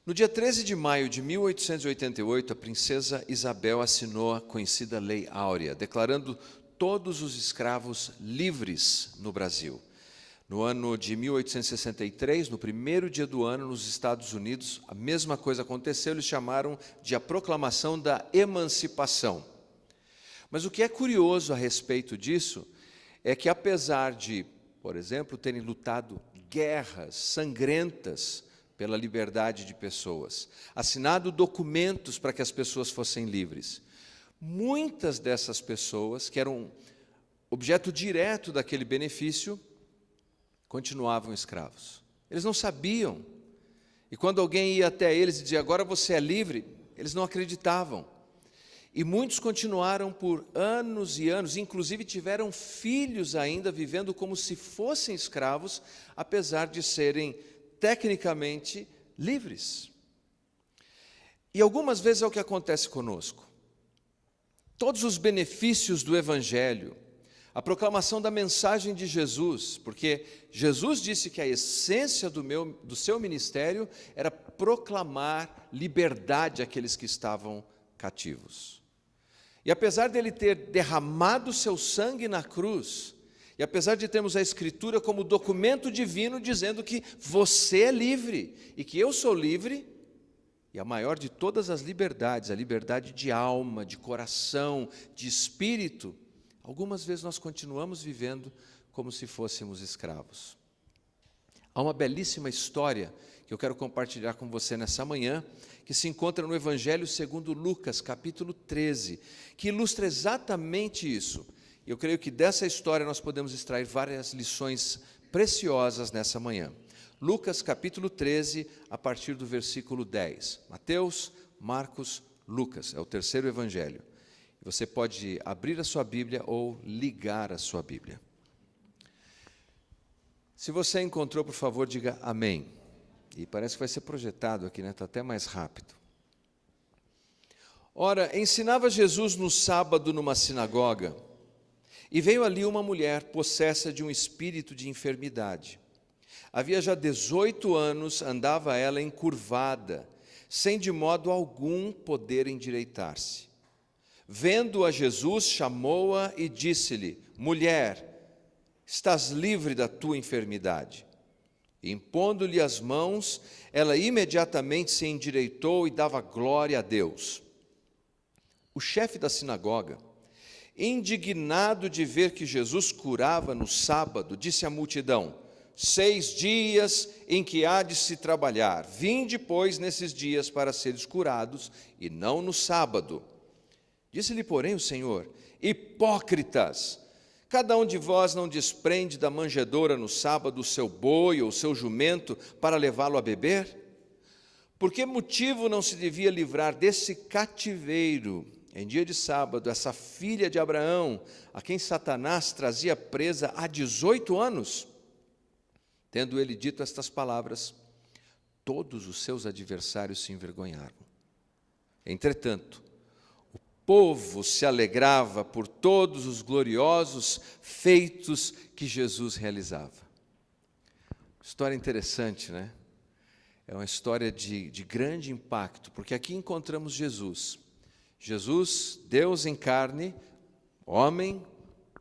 No dia 13 de maio de 1888, a princesa Isabel assinou a conhecida Lei Áurea, declarando todos os escravos livres no Brasil. No ano de 1863, no primeiro dia do ano, nos Estados Unidos, a mesma coisa aconteceu, eles chamaram de a Proclamação da Emancipação. Mas o que é curioso a respeito disso é que, apesar de, por exemplo, terem lutado guerras sangrentas pela liberdade de pessoas, assinado documentos para que as pessoas fossem livres, muitas dessas pessoas, que eram objeto direto daquele benefício, continuavam escravos. Eles não sabiam. E quando alguém ia até eles e dizia, agora você é livre, eles não acreditavam. E muitos continuaram por anos e anos, inclusive tiveram filhos ainda vivendo como se fossem escravos, apesar de serem tecnicamente livres. E algumas vezes é o que acontece conosco. Todos os benefícios do Evangelho, a proclamação da mensagem de Jesus, porque Jesus disse que a essência do seu ministério era proclamar liberdade àqueles que estavam cativos. E apesar dele ter derramado seu sangue na cruz, e apesar de termos a Escritura como documento divino dizendo que você é livre, e que eu sou livre, e a maior de todas as liberdades, a liberdade de alma, de coração, de espírito, algumas vezes nós continuamos vivendo como se fôssemos escravos. Há uma belíssima história que eu quero compartilhar com você nessa manhã, que se encontra no Evangelho segundo Lucas, capítulo 13, que ilustra exatamente isso. Eu creio que dessa história nós podemos extrair várias lições preciosas nessa manhã. Lucas, capítulo 13, a partir do versículo 10. Mateus, Marcos, Lucas, é o terceiro Evangelho. Você pode abrir a sua Bíblia ou ligar a sua Bíblia. Se você encontrou, por favor, diga amém. E parece que vai ser projetado aqui, né? Está até mais rápido. Ora, ensinava Jesus no sábado numa sinagoga, e veio ali uma mulher possessa de um espírito de enfermidade. Havia já 18 anos, andava ela encurvada, sem de modo algum poder endireitar-se. Vendo-a Jesus, chamou-a e disse-lhe, mulher, estás livre da tua enfermidade. E, impondo-lhe as mãos, ela imediatamente se endireitou e dava glória a Deus. O chefe da sinagoga, indignado de ver que Jesus curava no sábado, disse à multidão, 6 dias em que há de se trabalhar, vinde, pois, nesses dias para seres curados, e não no sábado. Disse-lhe, porém, o Senhor, hipócritas, cada um de vós não desprende da manjedoura no sábado o seu boi ou o seu jumento para levá-lo a beber? Por que motivo não se devia livrar desse cativeiro, em dia de sábado, essa filha de Abraão, a quem Satanás trazia presa há 18 anos? Tendo ele dito estas palavras, todos os seus adversários se envergonharam. Entretanto, o povo se alegrava por todos os gloriosos feitos que Jesus realizava. História interessante, né? É uma história de grande impacto, porque aqui encontramos Jesus. Jesus, Deus em carne, homem,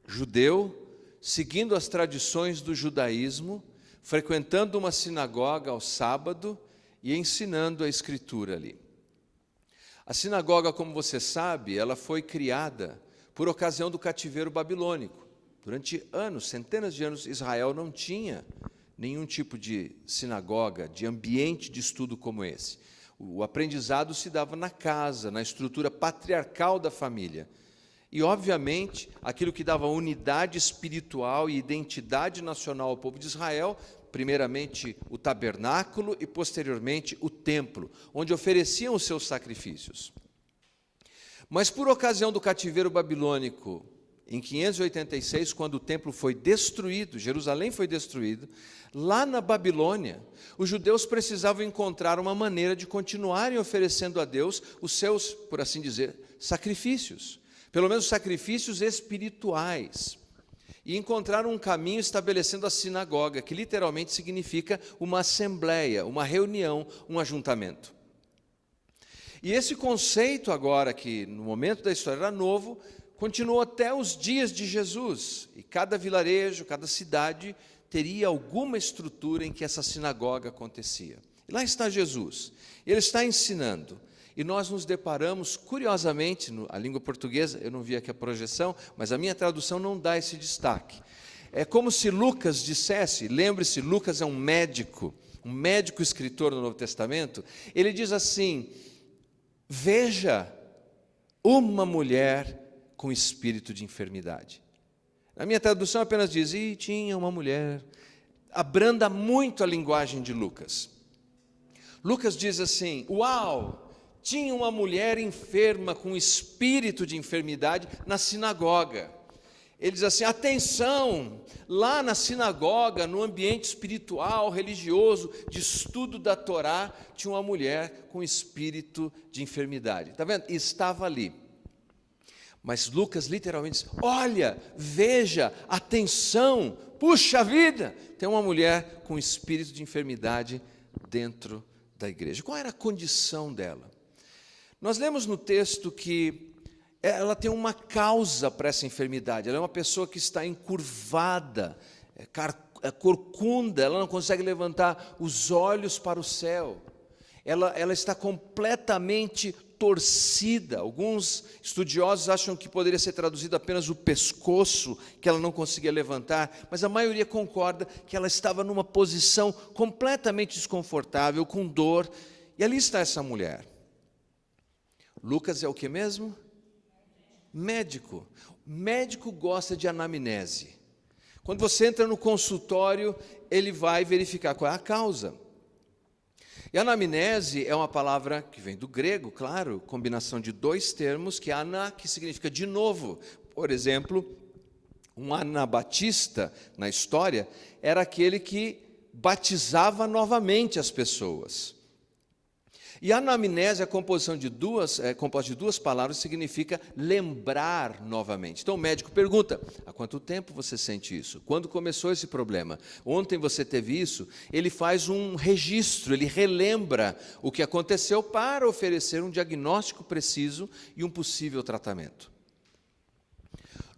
judeu, seguindo as tradições do judaísmo, frequentando uma sinagoga ao sábado e ensinando a Escritura ali. A sinagoga, como você sabe, ela foi criada por ocasião do cativeiro babilônico. Durante anos, centenas de anos, Israel não tinha nenhum tipo de sinagoga, de ambiente de estudo como esse. O aprendizado se dava na casa, na estrutura patriarcal da família. E, obviamente, aquilo que dava unidade espiritual e identidade nacional ao povo de Israel, primeiramente o tabernáculo e, posteriormente, o templo, onde ofereciam os seus sacrifícios. Mas, por ocasião do cativeiro babilônico, em 586, quando o templo foi destruído, Jerusalém foi destruído, lá na Babilônia, os judeus precisavam encontrar uma maneira de continuarem oferecendo a Deus os seus, por assim dizer, sacrifícios, pelo menos sacrifícios espirituais, e encontraram um caminho estabelecendo a sinagoga, que literalmente significa uma assembleia, uma reunião, um ajuntamento. E esse conceito agora, que no momento da história era novo, continuou até os dias de Jesus. E cada vilarejo, cada cidade teria alguma estrutura em que essa sinagoga acontecia. E lá está Jesus, ele está ensinando. E nós nos deparamos, curiosamente, a língua portuguesa, eu não vi aqui a projeção, mas a minha tradução não dá esse destaque. É como se Lucas dissesse, lembre-se, Lucas é um médico escritor do Novo Testamento, ele diz assim: veja uma mulher com espírito de enfermidade. Na minha tradução apenas diz, e tinha uma mulher. Abranda muito a linguagem de Lucas. Lucas diz assim, uau, tinha uma mulher enferma com espírito de enfermidade na sinagoga. Ele diz assim, atenção, lá na sinagoga, no ambiente espiritual, religioso, de estudo da Torá, tinha uma mulher com espírito de enfermidade. Está vendo? Estava ali. Mas Lucas literalmente diz, olha, veja, atenção, puxa vida, tem uma mulher com espírito de enfermidade dentro da igreja. Qual era a condição dela? Nós lemos no texto que ela tem uma causa para essa enfermidade, ela é uma pessoa que está encurvada, corcunda, ela não consegue levantar os olhos para o céu, ela está completamente torcida. Alguns estudiosos acham que poderia ser traduzido apenas o pescoço, que ela não conseguia levantar, mas a maioria concorda que ela estava numa posição completamente desconfortável, com dor, e ali está essa mulher. Lucas é o que mesmo? Médico. Médico gosta de anamnese. Quando você entra no consultório, ele vai verificar qual é a causa. E anamnese é uma palavra que vem do grego, claro, combinação de dois termos, que é ana, que significa de novo. Por exemplo, um anabatista na história era aquele que batizava novamente as pessoas. E anamnese, a composição de composta de duas palavras, significa lembrar novamente. Então o médico pergunta, há quanto tempo você sente isso? Quando começou esse problema? Ontem você teve isso? Ele faz um registro, ele relembra o que aconteceu para oferecer um diagnóstico preciso e um possível tratamento.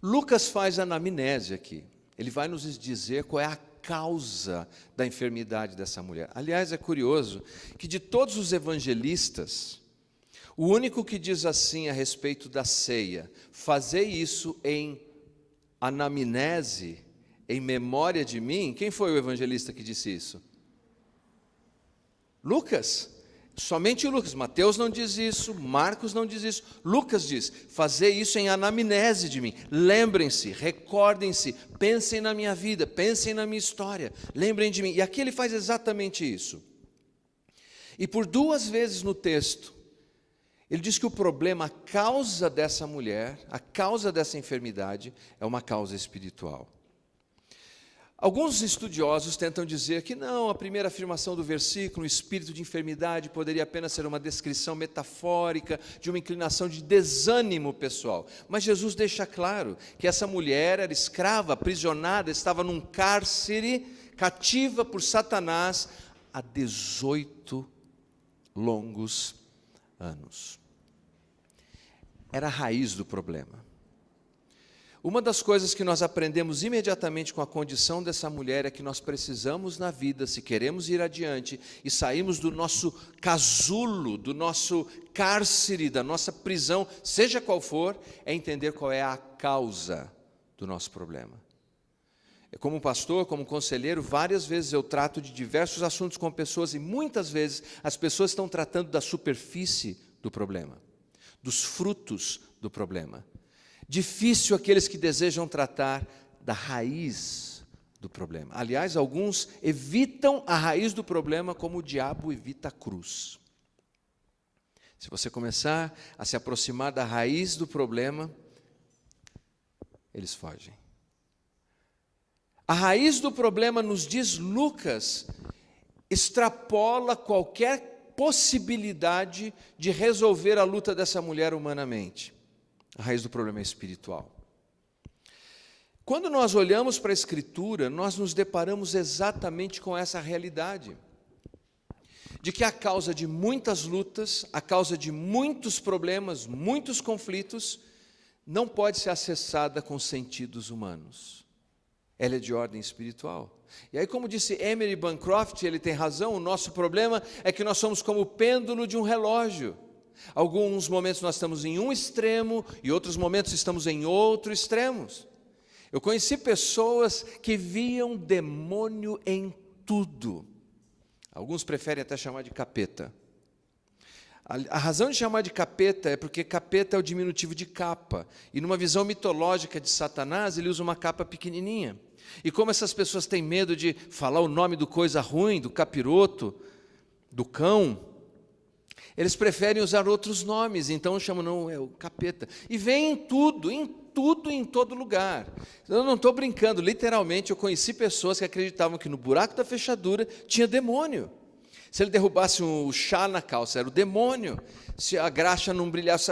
Lucas faz anamnese aqui. Ele vai nos dizer qual é a causa da enfermidade dessa mulher. Aliás, é curioso que de todos os evangelistas, o único que diz assim a respeito da ceia, fazei isso em anamnese, em memória de mim, quem foi o evangelista que disse isso? Lucas. Somente Lucas. Mateus não diz isso, Marcos não diz isso, Lucas diz, fazei isso em anamnese de mim. Lembrem-se, recordem-se, pensem na minha vida, pensem na minha história, lembrem de mim. E aqui ele faz exatamente isso. E por duas vezes no texto, ele diz que o problema, a causa dessa mulher, a causa dessa enfermidade, é uma causa espiritual. Alguns estudiosos tentam dizer que não, a primeira afirmação do versículo, o espírito de enfermidade, poderia apenas ser uma descrição metafórica de uma inclinação de desânimo pessoal. Mas Jesus deixa claro que essa mulher era escrava, aprisionada, estava num cárcere, cativa por Satanás há 18 longos anos. Era a raiz do problema. Uma das coisas que nós aprendemos imediatamente com a condição dessa mulher é que nós precisamos na vida, se queremos ir adiante e sairmos do nosso casulo, do nosso cárcere, da nossa prisão, seja qual for, é entender qual é a causa do nosso problema. Como pastor, como conselheiro, várias vezes eu trato de diversos assuntos com pessoas e muitas vezes as pessoas estão tratando da superfície do problema, dos frutos do problema. Difícil aqueles que desejam tratar da raiz do problema. Aliás, alguns evitam a raiz do problema como o diabo evita a cruz. Se você começar a se aproximar da raiz do problema, eles fogem. A raiz do problema, nos diz Lucas, extrapola qualquer possibilidade de resolver a luta dessa mulher humanamente. A raiz do problema é espiritual. Quando nós olhamos para a Escritura, nós nos deparamos exatamente com essa realidade. de que a causa de muitas lutas, a causa de muitos problemas, muitos conflitos, não pode ser acessada com sentidos humanos. Ela é de ordem espiritual. E aí, como disse Emery Bancroft, ele tem razão, o nosso problema é que nós somos como o pêndulo de um relógio. Alguns momentos nós estamos em um extremo e outros momentos estamos em outro extremo. Eu conheci pessoas que viam demônio em tudo. Alguns preferem até chamar de capeta. A razão de chamar de capeta é porque capeta é o diminutivo de capa. E numa visão mitológica de Satanás, ele usa uma capa pequenininha. E como essas pessoas têm medo de falar o nome do coisa ruim, do capiroto, do cão, eles preferem usar outros nomes, então chamam, não, é o capeta. E vem em tudo, em todo lugar. Eu não estou brincando, literalmente eu conheci pessoas que acreditavam que no buraco da fechadura tinha demônio. Se ele derrubasse o chá na calça, era o demônio. Se a graxa não brilhasse,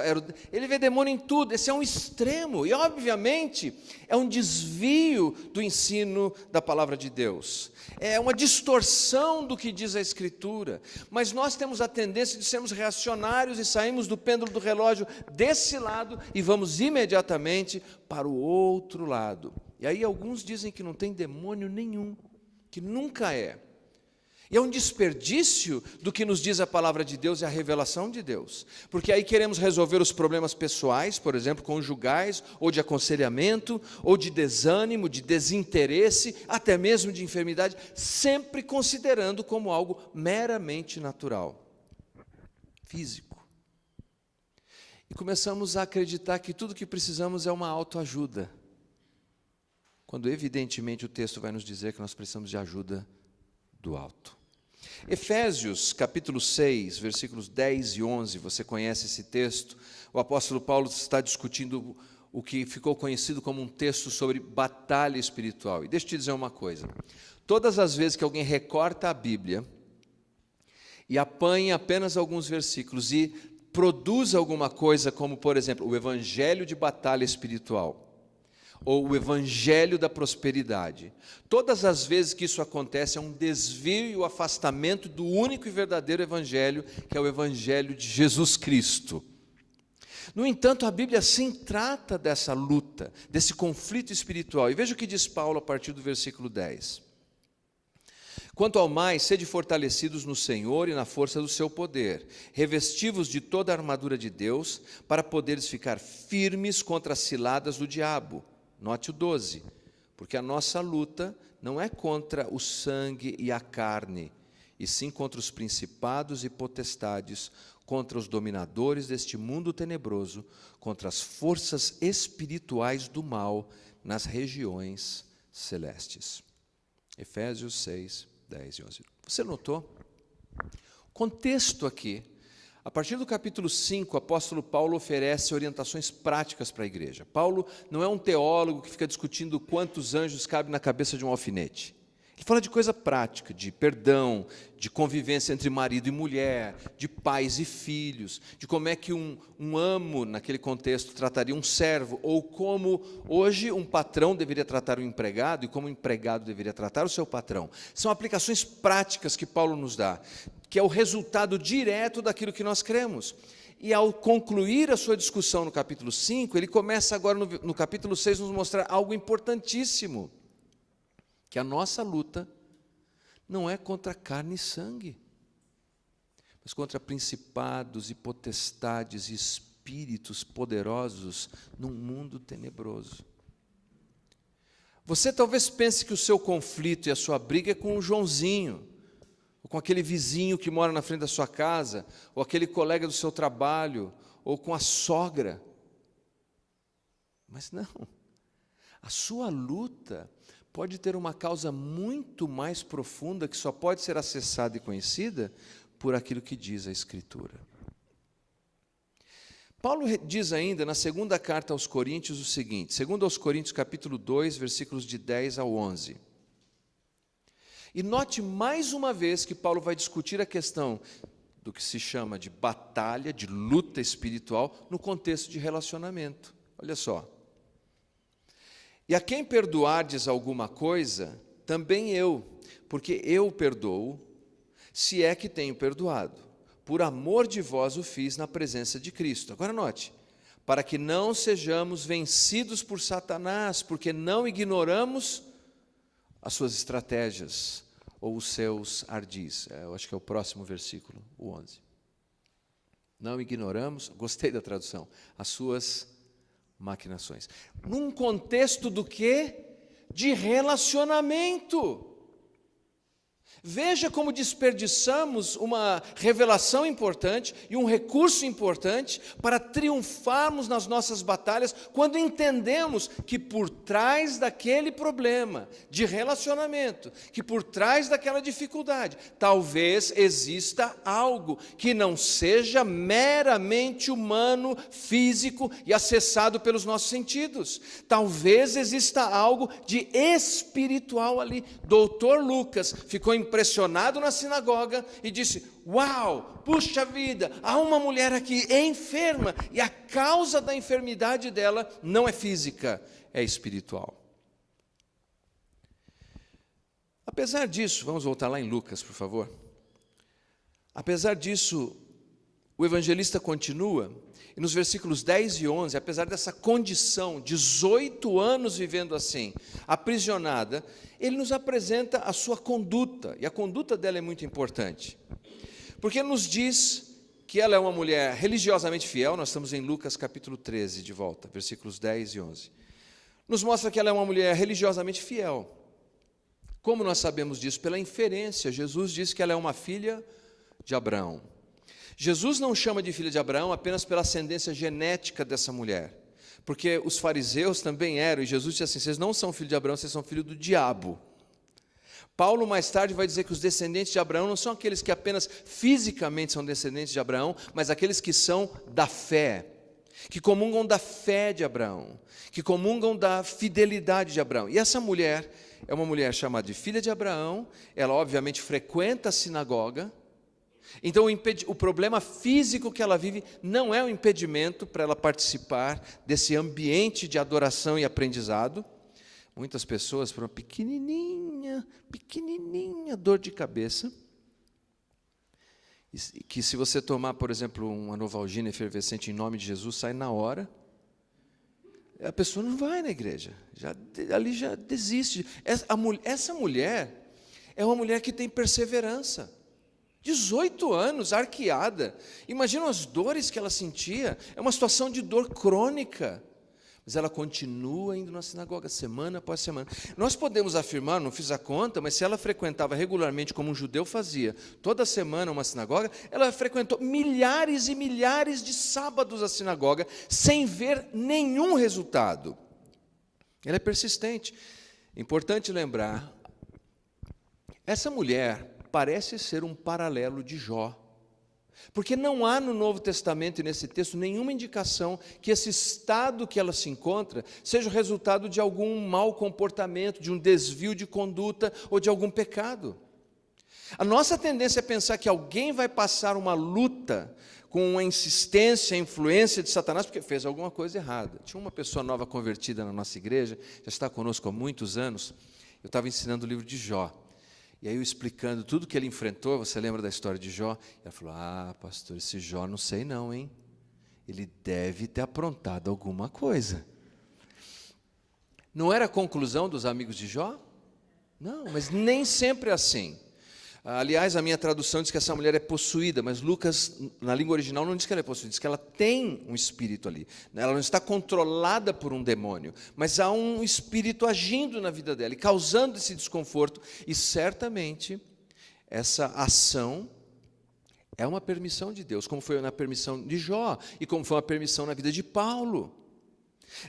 ele vê demônio em tudo. Esse é um extremo. E, obviamente, é um desvio do ensino da palavra de Deus. É uma distorção do que diz a Escritura. Mas nós temos a tendência de sermos reacionários e saímos do pêndulo do relógio desse lado e vamos imediatamente para o outro lado. E aí alguns dizem que não tem demônio nenhum, que nunca é. E é um desperdício do que nos diz a palavra de Deus e a revelação de Deus. Porque aí queremos resolver os problemas pessoais, por exemplo, conjugais, ou de aconselhamento, ou de desânimo, de desinteresse, até mesmo de enfermidade, sempre considerando como algo meramente natural, físico. E começamos a acreditar que tudo que precisamos é uma autoajuda, quando evidentemente o texto vai nos dizer que nós precisamos de ajuda do alto. Efésios, capítulo 6, versículos 10 e 11, você conhece esse texto? O apóstolo Paulo está discutindo o que ficou conhecido como um texto sobre batalha espiritual. E deixa eu te dizer uma coisa, todas as vezes que alguém recorta a Bíblia e apanha apenas alguns versículos e produz alguma coisa como, por exemplo, o evangelho de batalha espiritual, ou o evangelho da prosperidade. Todas as vezes que isso acontece, é um desvio e o afastamento do único e verdadeiro evangelho, que é o evangelho de Jesus Cristo. No entanto, a Bíblia sim trata dessa luta, desse conflito espiritual. E veja o que diz Paulo a partir do versículo 10. Quanto ao mais, sede fortalecidos no Senhor e na força do seu poder, revestivos de toda a armadura de Deus, para poderes ficar firmes contra as ciladas do diabo. Note o 12, porque a nossa luta não é contra o sangue e a carne, e sim contra os principados e potestades, contra os dominadores deste mundo tenebroso, contra as forças espirituais do mal nas regiões celestes. Efésios 6, 10 e 11. Você notou? O contexto aqui, a partir do capítulo 5, o apóstolo Paulo oferece orientações práticas para a igreja. Paulo não é um teólogo que fica discutindo quantos anjos cabem na cabeça de um alfinete. Ele fala de coisa prática, de perdão, de convivência entre marido e mulher, de pais e filhos, de como é que um amo, naquele contexto, trataria um servo, ou como hoje um patrão deveria tratar um empregado e como o empregado deveria tratar o seu patrão. São aplicações práticas que Paulo nos dá, que é o resultado direto daquilo que nós cremos. E ao concluir a sua discussão no capítulo 5, ele começa agora no capítulo 6 nos mostrar algo importantíssimo, que a nossa luta não é contra carne e sangue, mas contra principados e potestades e espíritos poderosos num mundo tenebroso. Você talvez pense que o seu conflito e a sua briga é com o Joãozinho, ou com aquele vizinho que mora na frente da sua casa, ou aquele colega do seu trabalho, ou com a sogra. Mas não, a sua luta pode ter uma causa muito mais profunda, que só pode ser acessada e conhecida por aquilo que diz a Escritura. Paulo diz ainda na segunda carta aos Coríntios o seguinte, segundo aos Coríntios capítulo 2, versículos de 10 ao 11. E note mais uma vez que Paulo vai discutir a questão do que se chama de batalha, de luta espiritual, no contexto de relacionamento. Olha só. E a quem perdoardes alguma coisa, também eu, porque eu perdoo. se é que tenho perdoado. Por amor de vós o fiz na presença de Cristo. Agora note, para que não sejamos vencidos por Satanás, porque não ignoramos as suas estratégias ou os seus ardis. Eu acho que é o próximo versículo, o 11. Não ignoramos, gostei da tradução, as suas maquinações. Num contexto do quê? De relacionamento. Veja como desperdiçamos uma revelação importante e um recurso importante para triunfarmos nas nossas batalhas, quando entendemos que por trás daquele problema de relacionamento, que por trás daquela dificuldade, talvez exista algo que não seja meramente humano, físico e acessado pelos nossos sentidos. Talvez exista algo de espiritual ali. Doutor Lucas ficou impressionado na sinagoga e disse: uau, puxa vida, há uma mulher aqui enferma, e a causa da enfermidade dela não é física, é espiritual. Apesar disso, vamos voltar lá em Lucas, por favor. Apesar disso, o evangelista continua, e nos versículos 10 e 11, apesar dessa condição, 18 anos vivendo assim, aprisionada, ele nos apresenta a sua conduta, e a conduta dela é muito importante, porque nos diz que ela é uma mulher religiosamente fiel. Nós estamos em Lucas capítulo 13, de volta, versículos 10 e 11. Nos mostra que ela é uma mulher religiosamente fiel. Como nós sabemos disso? Pela inferência. Jesus diz que ela é uma filha de Abraão. Jesus não chama de filha de Abraão apenas pela ascendência genética dessa mulher, porque os fariseus também eram, e Jesus disse assim: vocês não são filhos de Abraão, vocês são filhos do diabo. Paulo mais tarde vai dizer que os descendentes de Abraão não são aqueles que apenas fisicamente são descendentes de Abraão, mas aqueles que são da fé, que comungam da fé de Abraão, que comungam da fidelidade de Abraão. E essa mulher é uma mulher chamada de filha de Abraão. Ela obviamente frequenta a sinagoga. Então o problema físico que ela vive não é um impedimento para ela participar desse ambiente de adoração e aprendizado. Muitas pessoas por uma pequenininha dor de cabeça, que se você tomar, por exemplo, uma Novalgina efervescente em nome de Jesus, sai na hora, a pessoa não vai na igreja, ali já desiste. Essa mulher é uma mulher que tem perseverança. 18 anos, arqueada. Imagina as dores que ela sentia. É uma situação de dor crônica. Mas ela continua indo na sinagoga, semana após semana. Nós podemos afirmar, não fiz a conta, mas se ela frequentava regularmente, como um judeu fazia, toda semana uma sinagoga, ela frequentou milhares e milhares de sábados a sinagoga, sem ver nenhum resultado. Ela é persistente. Importante lembrar, essa mulher parece ser um paralelo de Jó, porque não há no Novo Testamento e nesse texto nenhuma indicação que esse estado que ela se encontra seja o resultado de algum mau comportamento, de um desvio de conduta ou de algum pecado. A nossa tendência é pensar que alguém vai passar uma luta com a insistência, a influência de Satanás, porque fez alguma coisa errada. Tinha uma pessoa nova convertida na nossa igreja, já está conosco há muitos anos. Eu estava ensinando o livro de Jó. E aí eu explicando tudo que ele enfrentou, você lembra da história de Jó? Ela falou: ah, pastor, esse Jó não sei não, hein? Ele deve ter aprontado alguma coisa. Não era a conclusão dos amigos de Jó? Não, mas nem sempre é assim. Aliás, a minha tradução diz que essa mulher é possuída, mas Lucas, na língua original, não diz que ela é possuída, diz que ela tem um espírito ali. Ela não está controlada por um demônio, mas há um espírito agindo na vida dela e causando esse desconforto. E certamente essa ação é uma permissão de Deus, como foi na permissão de Jó e como foi uma permissão na vida de Paulo.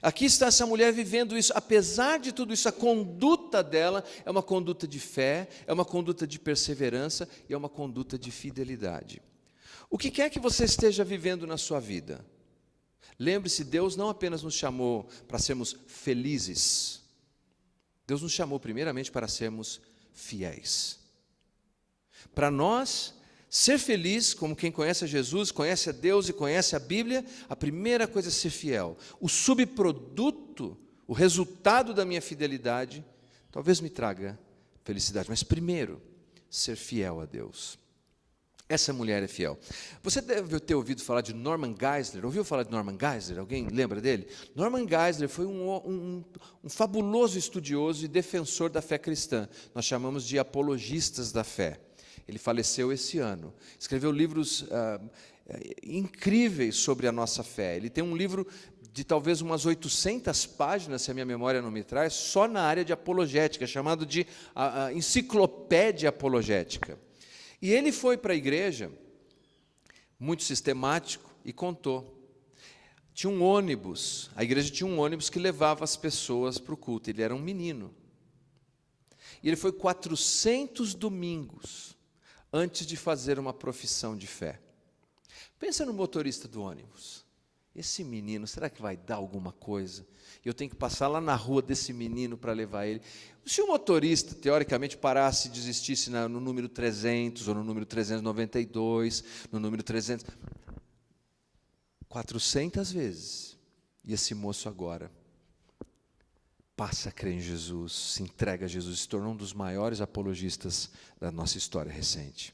Aqui está essa mulher vivendo isso. Apesar de tudo isso, a conduta dela é uma conduta de fé, é uma conduta de perseverança e é uma conduta de fidelidade. O que quer que você esteja vivendo na sua vida, lembre-se, Deus não apenas nos chamou para sermos felizes, Deus nos chamou primeiramente para sermos fiéis. Para nós ser feliz, como quem conhece a Jesus, conhece a Deus e conhece a Bíblia, a primeira coisa é ser fiel. O subproduto, o resultado da minha fidelidade, talvez me traga felicidade, mas primeiro, ser fiel a Deus. Essa mulher é fiel. Você deve ter ouvido falar de Norman Geisler. Ouviu falar de Norman Geisler? Alguém lembra dele? Norman Geisler foi um fabuloso estudioso e defensor da fé cristã. Nós chamamos de apologistas da fé. Ele faleceu esse ano. Escreveu livros incríveis sobre a nossa fé. Ele tem um livro de talvez umas 800 páginas, se a minha memória não me traz, só na área de apologética, chamado de Enciclopédia Apologética. E ele foi para a igreja, muito sistemático, e contou. Tinha um ônibus, a igreja tinha um ônibus que levava as pessoas para o culto. Ele era um menino. E ele foi 400 domingos antes de fazer uma profissão de fé. Pensa no motorista do ônibus. Esse menino, será que vai dar alguma coisa? Eu tenho que passar lá na rua desse menino para levar ele. Se o motorista, teoricamente, parasse e desistisse no número 300, ou no número 392, no número 300... 400 vezes. E esse moço agora passa a crer em Jesus, se entrega a Jesus, se tornou um dos maiores apologistas da nossa história recente.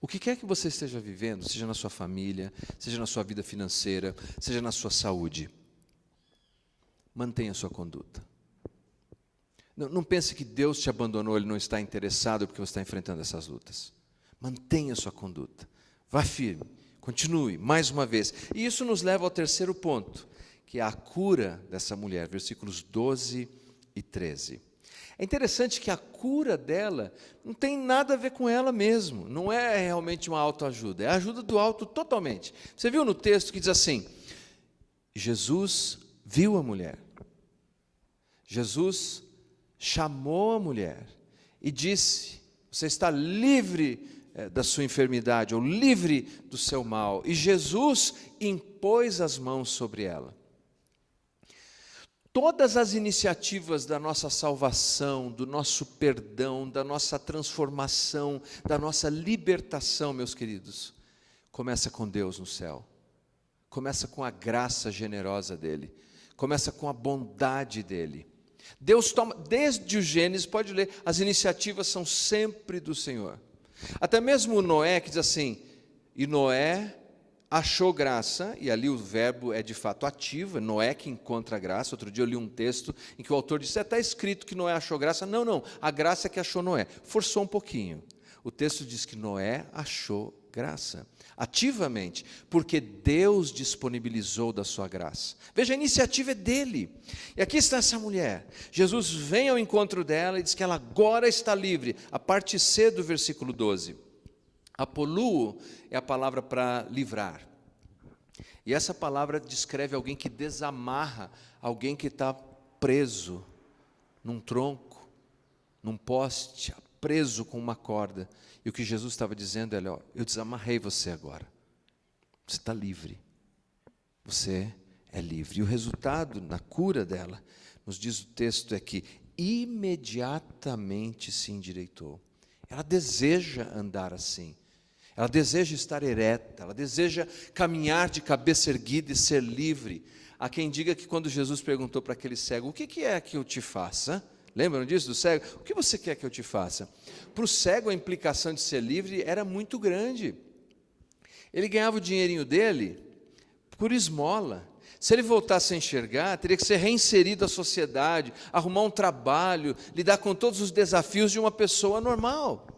O que quer que você esteja vivendo, seja na sua família, seja na sua vida financeira, seja na sua saúde, mantenha a sua conduta. Não pense que Deus te abandonou, Ele não está interessado porque você está enfrentando essas lutas. Mantenha a sua conduta, vá firme, continue, mais uma vez. E isso nos leva ao terceiro ponto, que é a cura dessa mulher, versículos 12 e 13. É interessante que a cura dela não tem nada a ver com ela mesmo, não é realmente uma autoajuda, é a ajuda do alto totalmente. Você viu no texto que diz assim, Jesus viu a mulher, Jesus chamou a mulher e disse, você está livre da sua enfermidade, ou livre do seu mal, e Jesus impôs as mãos sobre ela. Todas as iniciativas da nossa salvação, do nosso perdão, da nossa transformação, da nossa libertação, meus queridos, começa com Deus no céu, começa com a graça generosa dEle, começa com a bondade dEle. Deus toma, desde o Gênesis, pode ler, as iniciativas são sempre do Senhor. Até mesmo o Noé, que diz assim, e Noé achou graça, e ali o verbo é de fato ativo, é Noé que encontra graça. Outro dia eu li um texto em que o autor disse, está escrito que Noé achou graça. Não, a graça é que achou Noé. Forçou um pouquinho. O texto diz que Noé achou graça, ativamente, porque Deus disponibilizou da sua graça. Veja, a iniciativa é dele. E aqui está essa mulher. Jesus vem ao encontro dela e diz que ela agora está livre. A parte C do versículo 12. Apoluo é a palavra para livrar. E essa palavra descreve alguém que desamarra, alguém que está preso num tronco, num poste, preso com uma corda. E o que Jesus estava dizendo é, olha, eu desamarrei você agora. Você está livre. Você é livre. E o resultado na cura dela, nos diz o texto, é que imediatamente se endireitou. Ela deseja andar assim. Ela deseja estar ereta, ela deseja caminhar de cabeça erguida e ser livre. Há quem diga que quando Jesus perguntou para aquele cego, o que é que eu te faça? Lembram disso do cego? O que você quer que eu te faça? Para o cego a implicação de ser livre era muito grande. Ele ganhava o dinheirinho dele por esmola. Se ele voltasse a enxergar, teria que ser reinserido à sociedade, arrumar um trabalho, lidar com todos os desafios de uma pessoa normal.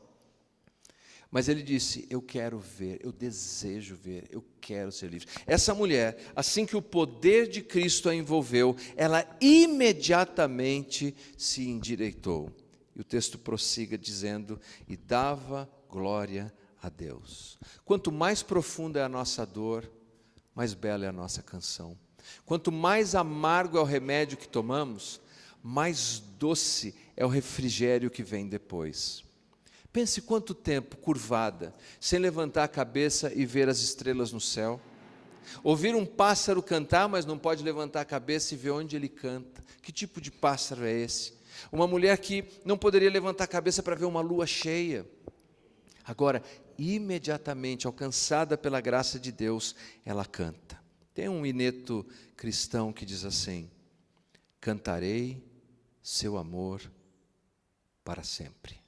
Mas ele disse, eu quero ver, eu desejo ver, eu quero ser livre. Essa mulher, assim que o poder de Cristo a envolveu, ela imediatamente se endireitou. E o texto prossiga dizendo, e dava glória a Deus. Quanto mais profunda é a nossa dor, mais bela é a nossa canção. Quanto mais amargo é o remédio que tomamos, mais doce é o refrigério que vem depois. Pense quanto tempo curvada, sem levantar a cabeça e ver as estrelas no céu. Ouvir um pássaro cantar, mas não pode levantar a cabeça e ver onde ele canta. Que tipo de pássaro é esse? Uma mulher que não poderia levantar a cabeça para ver uma lua cheia. Agora, imediatamente, alcançada pela graça de Deus, ela canta. Tem um hineto cristão que diz assim, cantarei seu amor para sempre.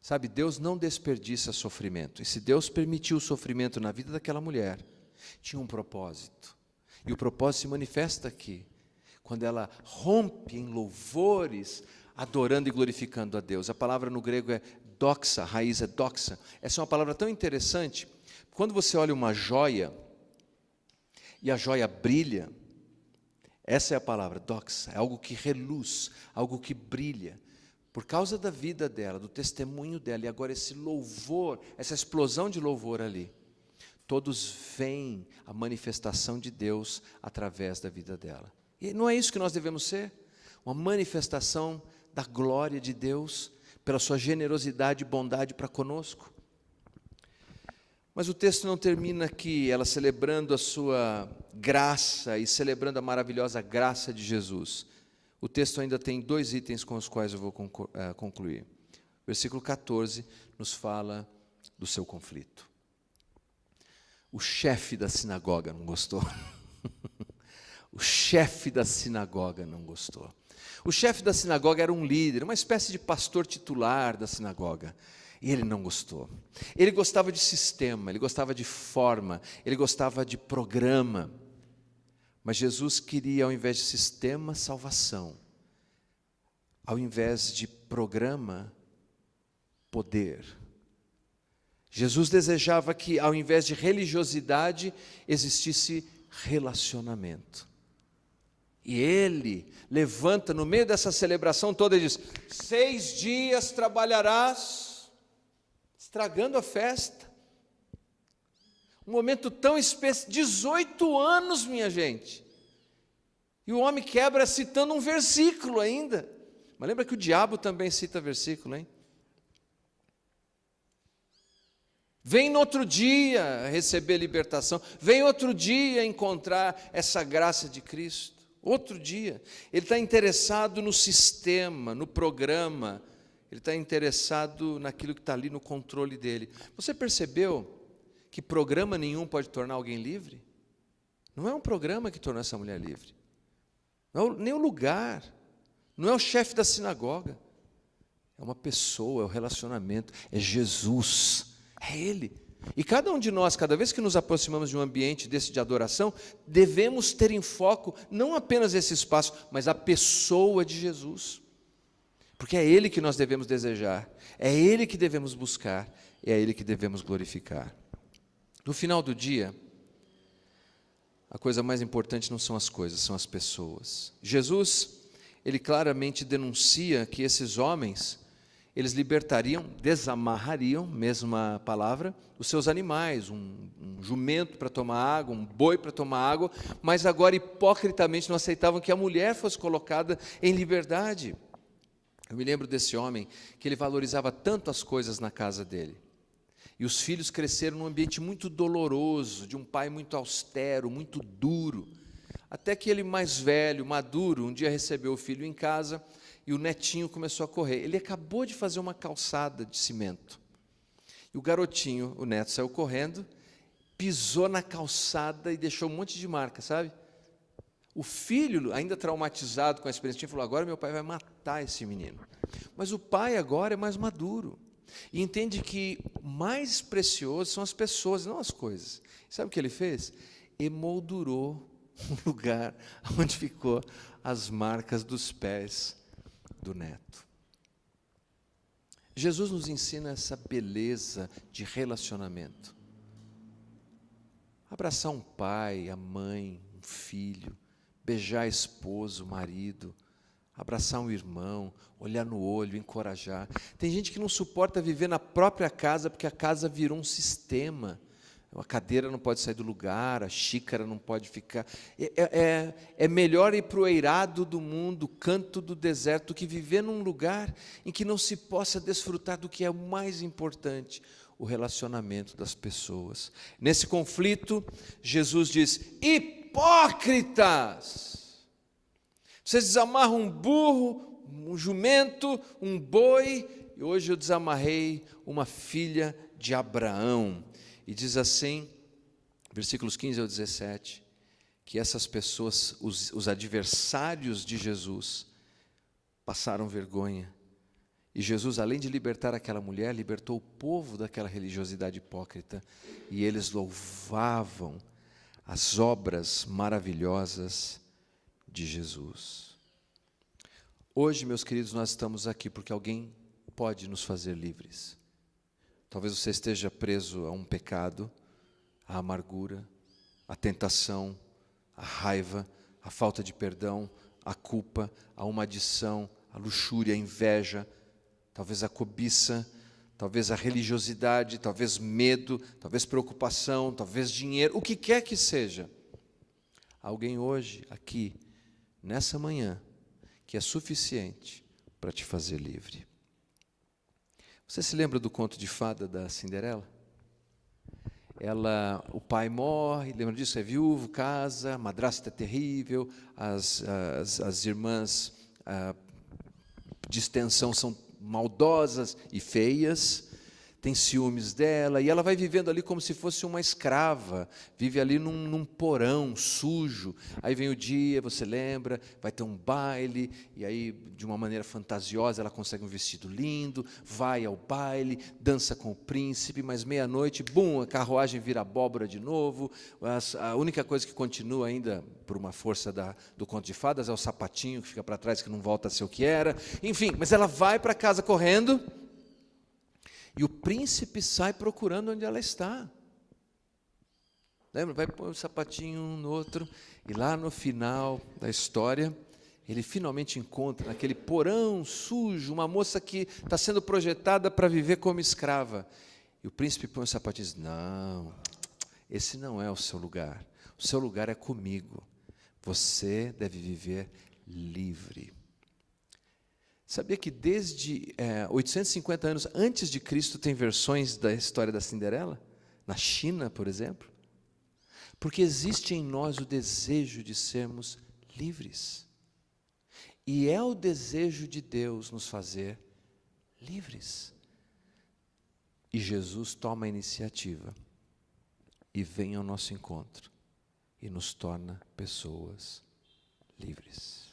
Sabe, Deus não desperdiça sofrimento. E se Deus permitiu o sofrimento na vida daquela mulher, tinha um propósito. E o propósito se manifesta aqui, quando ela rompe em louvores, adorando e glorificando a Deus. A palavra no grego é doxa, a raiz é doxa. Essa é uma palavra tão interessante. Quando você olha uma joia, e a joia brilha, essa é a palavra, doxa, é algo que reluz, algo que brilha. Por causa da vida dela, do testemunho dela, e agora esse louvor, essa explosão de louvor ali, todos veem a manifestação de Deus através da vida dela. E não é isso que nós devemos ser? Uma manifestação da glória de Deus, pela sua generosidade e bondade para conosco. Mas o texto não termina aqui, ela celebrando a sua graça e celebrando a maravilhosa graça de Jesus. O texto ainda tem 2 itens com os quais eu vou concluir. Versículo 14 nos fala do seu conflito. O chefe da sinagoga não gostou. O chefe da sinagoga não gostou. O chefe da sinagoga era um líder, uma espécie de pastor titular da sinagoga. E ele não gostou. Ele gostava de sistema, ele gostava de forma, ele gostava de programa. Mas Jesus queria, ao invés de sistema, salvação. Ao invés de programa, poder. Jesus desejava que, ao invés de religiosidade, existisse relacionamento. E ele levanta no meio dessa celebração toda e diz: 6 dias trabalharás, estragando a festa. Um momento tão especial, 18 anos, minha gente. E o homem quebra citando um versículo ainda. Mas lembra que o diabo também cita versículo, hein? Vem no outro dia receber libertação, vem outro dia encontrar essa graça de Cristo. Outro dia. Ele está interessado no sistema, no programa, ele está interessado naquilo que está ali no controle dele. Você percebeu que programa nenhum pode tornar alguém livre? Não é um programa que tornou essa mulher livre, não é nem o lugar, não é o chefe da sinagoga, é uma pessoa, é o relacionamento, é Jesus, é Ele. E cada um de nós, cada vez que nos aproximamos de um ambiente desse de adoração, devemos ter em foco não apenas esse espaço, mas a pessoa de Jesus. Porque é Ele que nós devemos desejar, é Ele que devemos buscar, é Ele que devemos glorificar. No final do dia, a coisa mais importante não são as coisas, são as pessoas. Jesus, ele claramente denuncia que esses homens, eles libertariam, desamarrariam, mesma palavra, os seus animais, um jumento para tomar água, um boi para tomar água, mas agora hipocritamente não aceitavam que a mulher fosse colocada em liberdade. Eu me lembro desse homem, que ele valorizava tanto as coisas na casa dele. E os filhos cresceram num ambiente muito doloroso, de um pai muito austero, muito duro. Até que ele, mais velho, maduro, um dia recebeu o filho em casa e o netinho começou a correr. Ele acabou de fazer uma calçada de cimento. E o garotinho, o neto, saiu correndo, pisou na calçada e deixou um monte de marca, sabe? O filho, ainda traumatizado com a experiência, falou: agora meu pai vai matar esse menino. Mas o pai agora é mais maduro. E entende que o mais precioso são as pessoas, não as coisas. Sabe o que ele fez? Emoldurou o lugar onde ficou as marcas dos pés do neto. Jesus nos ensina essa beleza de relacionamento. Abraçar um pai, a mãe, um filho, beijar a esposa, o marido, abraçar um irmão, olhar no olho, encorajar. Tem gente que não suporta viver na própria casa porque a casa virou um sistema. A cadeira não pode sair do lugar, a xícara não pode ficar. É melhor ir para o eirado do mundo, o canto do deserto, do que viver num lugar em que não se possa desfrutar do que é o mais importante, o relacionamento das pessoas. Nesse conflito, Jesus diz: hipócritas! Vocês desamarram um burro, um jumento, um boi, e hoje eu desamarrei uma filha de Abraão. E diz assim, versículos 15 ao 17, que essas pessoas, os adversários de Jesus, passaram vergonha E Jesus, além de libertar aquela mulher, libertou o povo daquela religiosidade hipócrita. E eles louvavam as obras maravilhosas de Jesus. Hoje, meus queridos, nós estamos aqui porque alguém pode nos fazer livres. Talvez você esteja preso a um pecado, a amargura, a tentação, a raiva, a falta de perdão, a culpa, a uma adição, a luxúria, a inveja, talvez a cobiça, talvez a religiosidade, talvez medo, talvez preocupação, talvez dinheiro, o que quer que seja. Alguém hoje, aqui, nessa manhã, que é suficiente para te fazer livre. Você se lembra do conto de fada da Cinderela? O pai morre, lembra disso? É viúvo, casa, a madrasta é terrível, as irmãs de extensão são maldosas e feias, tem ciúmes dela, e ela vai vivendo ali como se fosse uma escrava, vive ali num porão sujo. Aí vem o dia, você lembra, vai ter um baile, e aí de uma maneira fantasiosa ela consegue um vestido lindo, vai ao baile, dança com o príncipe, mas meia-noite, bum, a carruagem vira abóbora de novo. A única coisa que continua ainda, por uma força do conto de fadas, é o sapatinho que fica para trás, que não volta a ser o que era. Enfim, mas ela vai para casa correndo, e o príncipe sai procurando onde ela está. Lembra? Vai pôr o sapatinho um no outro, e lá no final da história, ele finalmente encontra, naquele porão sujo, uma moça que está sendo projetada para viver como escrava. E o príncipe põe o sapatinho e diz: não, esse não é o seu lugar. O seu lugar é comigo. Você deve viver livre. Sabia que desde 850 anos antes de Cristo tem versões da história da Cinderela? Na China, por exemplo. Porque existe em nós o desejo de sermos livres. E é o desejo de Deus nos fazer livres. E Jesus toma a iniciativa e vem ao nosso encontro e nos torna pessoas livres.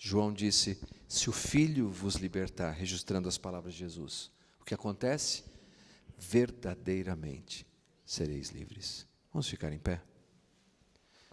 João disse: se o Filho vos libertar, registrando as palavras de Jesus, o que acontece? Verdadeiramente sereis livres. Vamos ficar em pé?